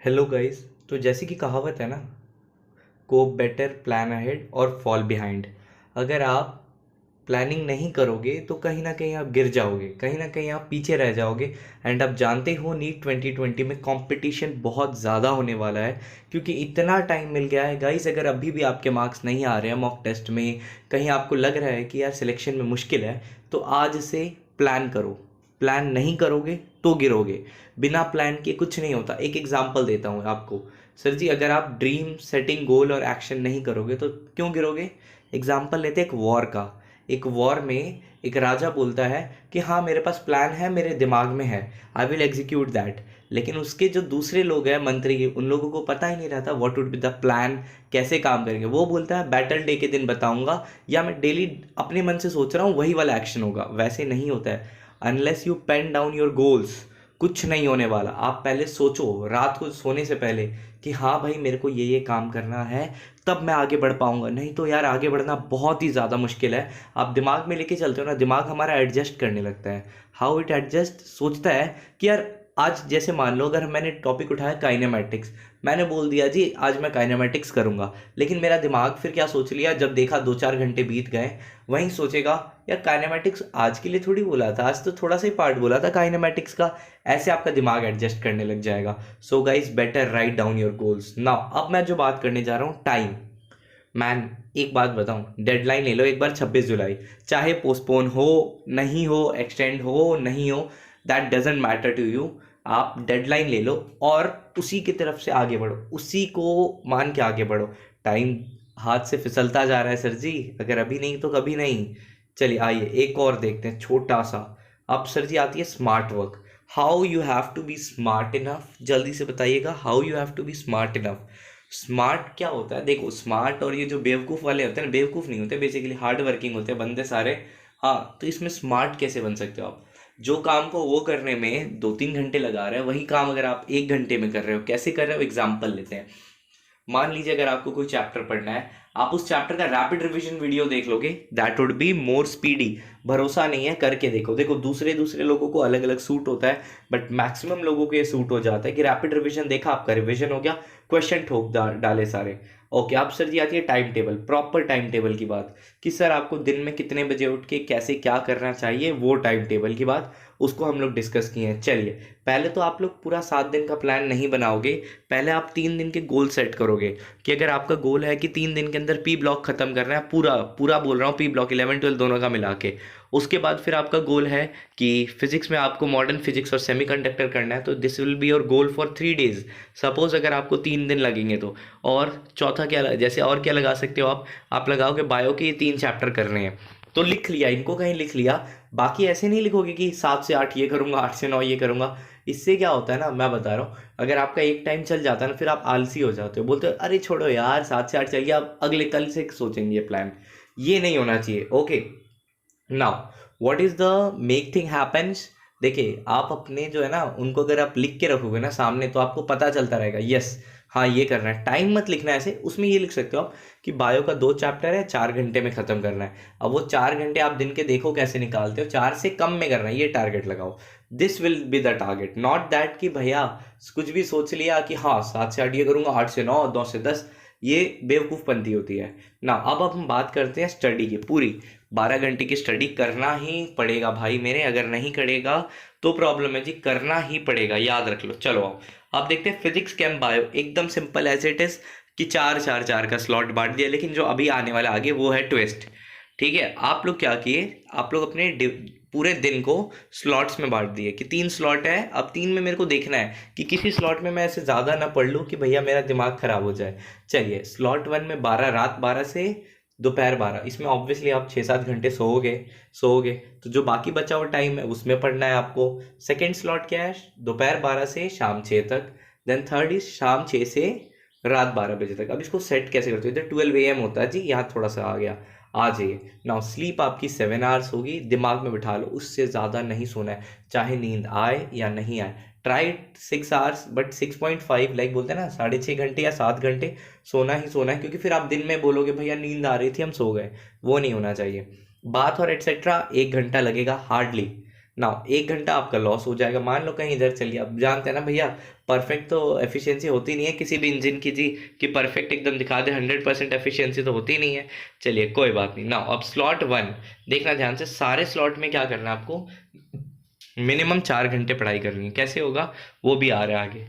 Hello guys. तो जैसे कि कहावत है ना, कोप बेटर प्लान अहेड और फॉल बिहाइंड। अगर आप प्लानिंग नहीं करोगे तो कहीं ना कहीं आप गिर जाओगे, कहीं ना कहीं आप पीछे रह जाओगे। एंड आप जानते हो नीट 2020 में कंपटीशन बहुत ज़्यादा होने वाला है, क्योंकि इतना टाइम मिल गया है गाइस। अगर अभी भी आपके मार्क्स नहीं आ रहे हैं मॉक टेस्ट में, कहीं आपको लग रहा है कि यार सिलेक्शन में मुश्किल है, तो आज से प्लान करो। प्लान नहीं करोगे तो गिरोगे। बिना प्लान के कुछ नहीं होता। एक एग्जांपल देता हूँ आपको। सर जी, अगर आप ड्रीम सेटिंग गोल और एक्शन नहीं करोगे तो क्यों गिरोगे? एग्जांपल लेते हैं एक वॉर का। एक वॉर में एक राजा बोलता है कि हाँ, मेरे पास प्लान है, मेरे दिमाग में है, आई विल एग्जीक्यूट दैट। लेकिन उसके जो दूसरे लोग हैं मंत्री, उन लोगों को पता ही नहीं रहता what would be the plan, कैसे काम करेंगे। वो बोलता है बैटल डे के दिन बताऊंगा, या मैं डेली अपने मन से सोच रहा हूँ वही वाला एक्शन होगा। वैसे नहीं होता है। Unless you pen down your goals, कुछ नहीं होने वाला। आप पहले सोचो रात को सोने से पहले कि हाँ भाई, मेरे को ये काम करना है, तब मैं आगे बढ़ पाऊंगा। नहीं तो यार, आगे बढ़ना बहुत ही ज़्यादा मुश्किल है। आप दिमाग में लेके चलते हो ना, दिमाग हमारा एडजस्ट करने लगता है। हाउ इट एडजस्ट, सोचता है कि यार आज जैसे मान लो, अगर मैंने टॉपिक उठाया काइनेमैटिक्स, मैंने बोल दिया जी आज मैं काइनेमैटिक्स करूंगा, लेकिन मेरा दिमाग फिर क्या सोच लिया, जब देखा 2-4 घंटे बीत गए, वहीं सोचेगा यार काइनेमैटिक्स आज के लिए थोड़ी बोला था, आज तो थोड़ा सा ही पार्ट बोला था काइनेमैटिक्स का। ऐसे आपका दिमाग एडजस्ट करने लग जाएगा। So guys, better write down your goals now. अब मैं जो बात करने जा रहा हूँ, टाइम। मैन, एक बात बताऊं, डेडलाइन ले लो एक बार 26 जुलाई। चाहे पोस्टपोन हो, नहीं हो, एक्सटेंड हो, नहीं हो, that doesn't matter to you. आप डेडलाइन ले लो और उसी की तरफ से आगे बढ़ो, उसी को मान के आगे बढ़ो। टाइम हाथ से फिसलता जा रहा है सर जी, अगर अभी नहीं तो कभी नहीं। चलिए आइए एक और देखते हैं छोटा सा। अब सर जी आती है smart work. How you have to be smart enough, जल्दी से बताइएगा, how you have to be smart enough. Smart क्या होता है? देखो, स्मार्ट और ये जो बेवकूफ़ वाले होते हैं ना, बेवकूफ़ नहीं होते, बेसिकली हार्ड वर्किंग होते हैं बंदे सारे। हाँ, तो इसमें स्मार्ट कैसे बन सकते हो आप? जो काम को वो करने में 2-3 घंटे लगा रहे हैं, वही काम अगर आप 1 घंटे में कर रहे हो। कैसे कर रहे हो? एग्जाम्पल लेते हैं। मान लीजिए अगर आपको कोई चैप्टर पढ़ना है, आप उस चैप्टर का रैपिड रिवीजन वीडियो देख लोगे, that would be more speedy. भरोसा नहीं है, करके देखो। देखो, दूसरे दूसरे लोगों को अलग अलग सूट होता है, बट मैक्सिमम लोगों को ये सूट हो जाता है कि रैपिड रिवीजन देखा, आपका रिवीजन हो गया, क्वेश्चन ठोक डाले सारे। ओके, अब सर जी आती है time table, proper time table की बात, कि सर आपको दिन में कितने बजे उठ के कैसे क्या करना चाहिए, वो टाइम टेबल की बात, उसको हम लोग डिस्कस किए हैं। चलिए, पहले तो आप लोग पूरा 7 दिन का प्लान नहीं बनाओगे, पहले आप 3 दिन के गोल सेट करोगे। कि अगर आपका गोल है कि 3 दिन के अंदर पी ब्लॉक खत्म करना है, पूरा पूरा बोल रहा हूँ, पी ब्लॉक 11-12 दोनों का मिला के। उसके बाद फिर आपका गोल है कि फिजिक्स में आपको मॉडर्न फिजिक्स और सेमीकंडक्टर करना है, तो this will be your goal for 3 days. Suppose अगर आपको 3 दिन लगेंगे तो। और चौथा क्या जैसे और क्या लगा सकते हो आप लगाओगे बायो के ये 3 चैप्टर करने हैं, तो लिख लिया, इनको कहीं लिख लिया। बाकी ऐसे नहीं लिखोगे कि 7 से 8 ये करूंगा, 8 से 9 ये करूंगा। इससे क्या होता है ना, मैं बता रहा हूँ, अगर आपका एक टाइम चल जाता है ना, फिर आप आलसी हो जाते हो, बोलते हो अरे छोड़ो यार, 7 से 8 चल गया, अब अगले कल से सोचेंगे ये प्लान। ये नहीं होना चाहिए। Okay, now what is the make thing happens. देखिए, आप अपने जो है ना, उनको अगर आप लिख के रखोगे ना सामने, तो आपको पता चलता रहेगा, यस हाँ ये करना है। टाइम मत लिखना ऐसे, उसमें ये लिख सकते हो आप कि बायो का 2 चैप्टर है, 4 घंटे में खत्म करना है। अब वो 4 घंटे आप दिन के देखो कैसे निकालते हो, 4 से कम में करना है, ये टारगेट लगाओ। This will be the target, not that कि भैया कुछ भी सोच लिया कि हाँ 7 से 8 ये करूंगा, 8 से 9, 9 से 10। ये बेवकूफ़पंती होती है ना। अब हम बात करते हैं स्टडी की। पूरी 12 घंटे की स्टडी करना ही पड़ेगा भाई मेरे, अगर नहीं करेगा तो प्रॉब्लम है जी, करना ही पड़ेगा, याद रख लो। चलो आओ, अब देखते हैं फिजिक्स केम बायो, एकदम सिंपल एज इट इज, कि 4-4-4 का स्लॉट बांट दिया। लेकिन जो अभी आने वाला आगे वो है ट्विस्ट। ठीक है, आप लोग क्या किए, आप लोग अपने पूरे दिन को स्लॉट्स में बांट दिए कि 3 स्लॉट है, अब 3 में मेरे को देखना है कि किसी स्लॉट में मैं ऐसे ज़्यादा ना पढ़ लूँ कि भैया मेरा दिमाग खराब हो जाए। चलिए, स्लॉट 1 में 12, रात 12 से दोपहर 12, इसमें ऑब्वियसली आप 6-7 घंटे सोओगे। सोओगे तो जो बाकी बचा हुआ टाइम है उसमें पढ़ना है आपको। सेकेंड स्लॉट क्या है, दोपहर 12 से शाम 6 तक। देन थर्ड इज शाम 6 से रात 12 बजे तक। अब इसको सेट कैसे करते हो, इधर 12 AM होता है जी, यहाँ थोड़ा सा आ गया, आ जाइए। नाउ स्लीप आपकी 7 आवर्स होगी, दिमाग में बिठा लो, उससे ज़्यादा नहीं सोना है, चाहे नींद आए या नहीं आए। ट्राई 6 आवर्स, बट 6.5, लाइक बोलते हैं ना, 6.5 घंटे या 7 घंटे सोना ही सोना है, क्योंकि फिर आप दिन में बोलोगे भैया नींद आ रही थी हम सो गए, वो नहीं होना चाहिए। बात और एटसेट्रा 1 घंटा लगेगा हार्डली। ना 1 घंटा आपका लॉस हो जाएगा। मान लो कहीं इधर चलिए, अब जानते हैं ना भैया, परफेक्ट तो एफिशिएंसी होती नहीं है किसी भी इंजन की जी, कि परफेक्ट एकदम दिखा दे 100% एफिशिएंसी तो होती नहीं है। चलिए कोई बात नहीं ना। अब स्लॉट 1 देखना ध्यान से, सारे स्लॉट में क्या करना है आपको, मिनिमम 4 घंटे पढ़ाई करनी है। कैसे होगा वो भी आ रहा है आगे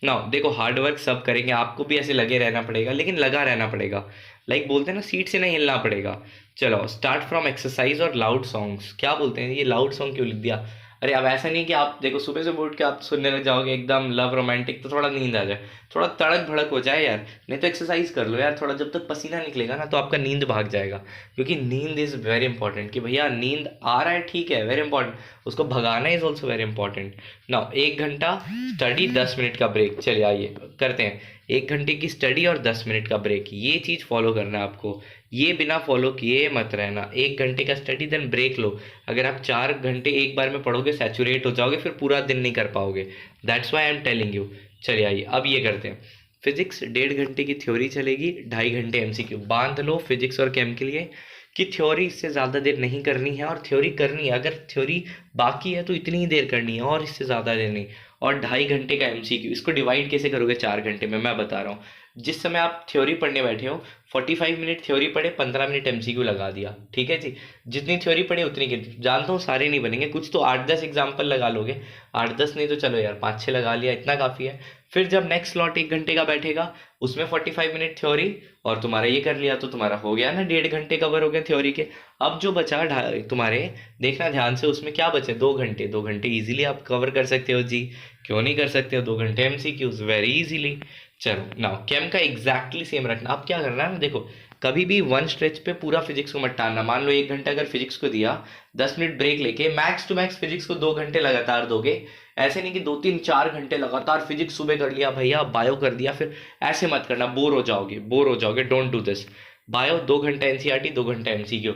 ना। देखो हार्ड वर्क सब करेंगे, आपको भी ऐसे लगे रहना पड़ेगा, लेकिन लगा रहना पड़ेगा, लाइक बोलते हैं ना सीट से नहीं हिलना पड़ेगा। चलो स्टार्ट फ्रॉम एक्सरसाइज और लाउड सॉन्ग्स। क्या बोलते हैं ये लाउड सॉन्ग क्यों लिख दिया? अरे अब ऐसा नहीं कि आप देखो सुबह से उठ के आप सुनने लग जाओगे एकदम लव रोमांटिक, तो थोड़ा नींद आ जाए, थोड़ा तड़क भड़क हो जाए यार। नहीं तो एक्सरसाइज कर लो यार थोड़ा, जब तक पसीना निकलेगा ना तो आपका नींद भाग जाएगा। क्योंकि नींद इज़ वेरी इंपॉर्टेंट, कि भैया नींद आ रहा है ठीक है, वेरी इंपॉर्टेंट, उसको भगाना is also very important. Now 1 घंटा स्टडी, 10 मिनट का ब्रेक। चलिए आइए करते हैं। 1 घंटे की स्टडी और 10 मिनट का ब्रेक, ये चीज़ फॉलो करना है आपको। ये बिना फॉलो किए मत रहना। 1 घंटे का स्टडी देन ब्रेक लो। अगर आप 4 घंटे एक बार में पढ़ोगे सैचुरेट हो जाओगे, फिर पूरा दिन नहीं कर पाओगे। That's why I am telling you. चलिए आइए अब ये करते हैं। फिजिक्स 1.5 घंटे की थ्योरी चलेगी, 2.5 घंटे एमसीक्यू। बांध लो फिजिक्स और केम के लिए कि थ्योरी इससे ज़्यादा देर नहीं करनी है, और थ्योरी करनी है, अगर थ्योरी बाकी है तो इतनी ही देर करनी है और इससे ज़्यादा देर नहीं। और 2.5 घंटे का एमसीक्यू, इसको डिवाइड कैसे करोगे 4 घंटे में, मैं बता रहा हूँ। जिस समय आप थ्योरी पढ़ने बैठे हो 45 मिनट थ्योरी पढ़े, 15 मिनट एमसीक्यू लगा दिया, ठीक है जी। जितनी थ्योरी पढ़े उतनी की, जानता हूँ सारे नहीं बनेंगे, कुछ तो 8-10 एग्जाम्पल लगा लोगे, 8-10 नहीं तो चलो यार 5-6 लगा लिया, इतना काफ़ी है। फिर जब नेक्स्ट स्लॉट 1 घंटे का बैठेगा, उसमें 45 मिनट थ्योरी, और तुम्हारा ये कर लिया तो तुम्हारा हो गया ना 1.5 घंटे कवर हो गए थ्योरी के। अब जो बचा तुम्हारे, देखना ध्यान से, उसमें क्या बचे 2 घंटे। 2 घंटे इजीली आप कवर कर सकते हो जी, क्यों नहीं कर सकते हो? 2 घंटे एमसीक्यूज वेरी इजीली। चलो नाउ केम का एग्जैक्टली सेम रखना। अब क्या करना है ना, देखो कभी भी वन स्ट्रेच पे पूरा फिजिक्स को मत टालना। मान लो 1 घंटा अगर फिजिक्स को दिया, 10 मिनट ब्रेक लेके मैक्स टू मैक्स फिजिक्स को 2 घंटे लगातार दोगे। ऐसे नहीं कि 2-3-4 घंटे लगातार फिजिक्स सुबह कर लिया भैया, बायो कर दिया, फिर ऐसे मत करना, बोर हो जाओगे, बोर हो जाओगे, डोंट डू दिस। बायो 2 घंटा एनसीईआरटी, 2 घंटा एमसीक्यू।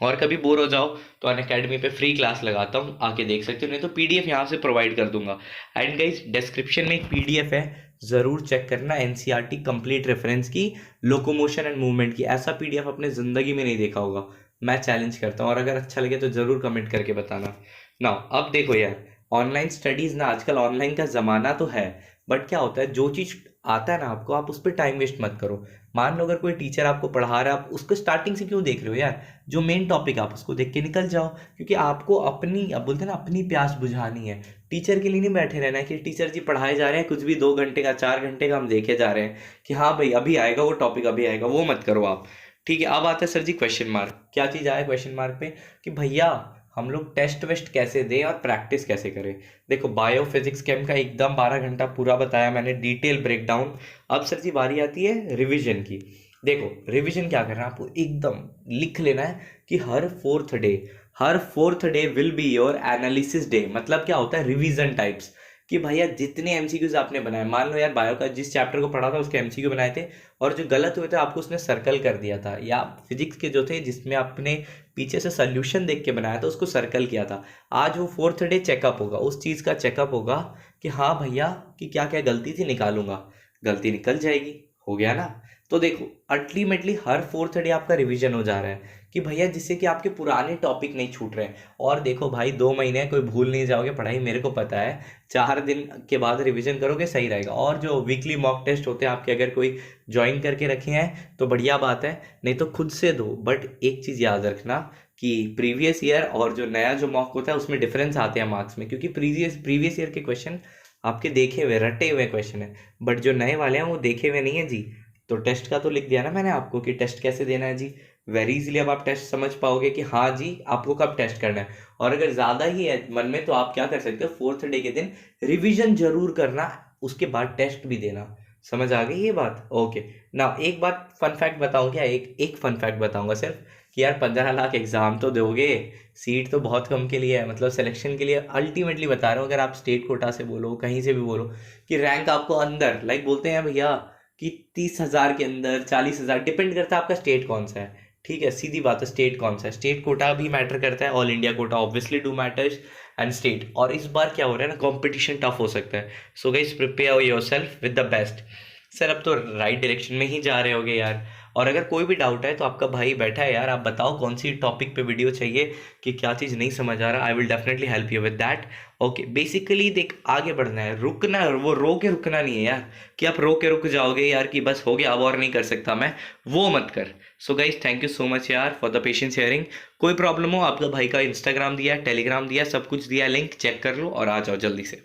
और कभी बोर हो जाओ तो अनअकैडमी पे फ्री क्लास लगाता हूँ, आके देख सकते हो, नहीं तो पीडीएफ यहाँ से प्रोवाइड कर दूंगा। एंड गाइस डिस्क्रिप्शन में एक पीडीएफ है, ज़रूर चेक करना, एनसीईआरटी कंप्लीट रेफरेंस की, लोकोमोशन एंड मूवमेंट की। ऐसा पीडीएफ अपने ज़िंदगी में नहीं देखा होगा, मैं चैलेंज करता हूँ। और अगर अच्छा लगे तो ज़रूर कमेंट करके बताना। ना अब देखो यार, ऑनलाइन स्टडीज़ ना, आजकल ऑनलाइन का ज़माना तो है, बट क्या होता है, जो चीज़ आता है ना आपको, आप उस पर टाइम वेस्ट मत करो। मान लो अगर कोई टीचर आपको पढ़ा रहा है, आप उसको स्टार्टिंग से क्यों देख रहे हो यार? जो मेन टॉपिक आप उसको देख के निकल जाओ, क्योंकि आपको अपनी, अब बोलते हैं ना, अपनी प्यास बुझानी है। टीचर के लिए नहीं बैठे रहना है कि टीचर जी पढ़ाए जा रहे हैं, कुछ भी 2 घंटे का 4 घंटे का हम देखे जा रहे हैं कि हाँ भाई अभी आएगा वो टॉपिक, अभी आएगा, वो मत करो आप। ठीक है, अब आता है सर जी क्वेश्चन मार्क। क्या चीज़ आया क्वेश्चन मार्क पे, कि भैया हम लोग टेस्ट वेस्ट कैसे दें और प्रैक्टिस कैसे करें। देखो बायो फिजिक्स केम का एकदम 12 घंटा पूरा बताया मैंने, डिटेल ब्रेकडाउन। अब सर जी बारी आती है रिवीजन की। देखो रिवीजन क्या करना है आपको, एकदम लिख लेना है कि हर fourth day will be your analysis day. मतलब क्या होता है, रिवीजन टाइप्स, कि भैया जितने एमसीक्यूज आपने बनाए, मान लो यार बायो का जिस चैप्टर को पढ़ा था उसके एमसीक्यू बनाए थे, और जो गलत हुए थे आपको उसने सर्कल कर दिया था, या फिजिक्स के जो थे जिसमें आपने पीछे से सोल्यूशन देख के बनाया था उसको सर्कल किया था, आज वो फोर्थ डे चेकअप होगा, उस चीज़ का चेकअप होगा कि हाँ भैया कि क्या क्या गलती थी, निकालूंगा, गलती निकल जाएगी, हो गया ना। तो देखो अल्टीमेटली हर फोर्थ डे आपका रिवीजन हो जा रहा है, कि भैया जिससे कि आपके पुराने टॉपिक नहीं छूट रहे हैं। और देखो भाई 2 महीने कोई भूल नहीं जाओगे पढ़ाई, मेरे को पता है, 4 दिन के बाद रिवीजन करोगे सही रहेगा। और जो वीकली मॉक टेस्ट होते हैं आपके, अगर कोई ज्वाइन करके रखे हैं तो बढ़िया बात है, नहीं तो खुद से दो। बट एक चीज़ याद रखना कि प्रीवियस ईयर और जो नया जो मॉक होता है उसमें डिफरेंस आते हैं मार्क्स में, क्योंकि प्रीवियस ईयर के क्वेश्चन आपके देखे हुए रटे हुए क्वेश्चन है, बट जो नए वाले हैं वो देखे हुए नहीं है जी। तो टेस्ट का तो लिख दिया ना मैंने आपको कि टेस्ट कैसे देना है जी, वेरी इजीली अब आप टेस्ट समझ पाओगे कि हाँ जी आपको कब टेस्ट करना है। और अगर ज़्यादा ही है मन में तो आप क्या कर सकते हो, फोर्थ डे के दिन रिवीजन जरूर करना, उसके बाद टेस्ट भी देना। समझ आ गई ये बात? ओके ना। एक बात फन फैक्ट बताऊं क्या, एक एक फन फैक्ट बताऊंगा सिर्फ, कि यार 15 लाख एग्जाम तो दोगे, सीट तो बहुत कम के लिए है, मतलब सिलेक्शन के लिए। अल्टीमेटली बता रहा हूँ, अगर आप स्टेट कोटा से बोलो, कहीं से भी बोलो, कि रैंक आपको अंदर, लाइक बोलते हैं भैया कि 30,000 के अंदर, 40,000, डिपेंड करता है आपका स्टेट कौन सा है। ठीक है, सीधी बात है, स्टेट कौन सा है, स्टेट कोटा भी मैटर करता है, all India quota obviously do matters, and state. और इस बार क्या हो रहा है ना, कंपटीशन टफ हो सकता है। So guys prepare yourself with the best. Sir अब तो राइट डायरेक्शन में ही जा रहे होगे यार, और अगर कोई भी डाउट है तो आपका भाई बैठा है यार, आप बताओ कौन सी टॉपिक पे वीडियो चाहिए, कि क्या चीज़ नहीं समझ आ रहा, I will definitely help you with that. Okay, basically देख, आगे बढ़ना है, रुकना, वो रो के रुकना नहीं है यार, कि आप रो के रुक जाओगे यार कि बस हो गया अब और नहीं कर सकता मैं, वो मत कर। So guys, thank you so much यार फॉर द पेशेंस हियरिंग। कोई प्रॉब्लम हो, आपका भाई का इंस्टाग्राम दिया, टेलीग्राम दिया, सब कुछ दिया, लिंक चेक कर लो और आ जाओ जल्दी से।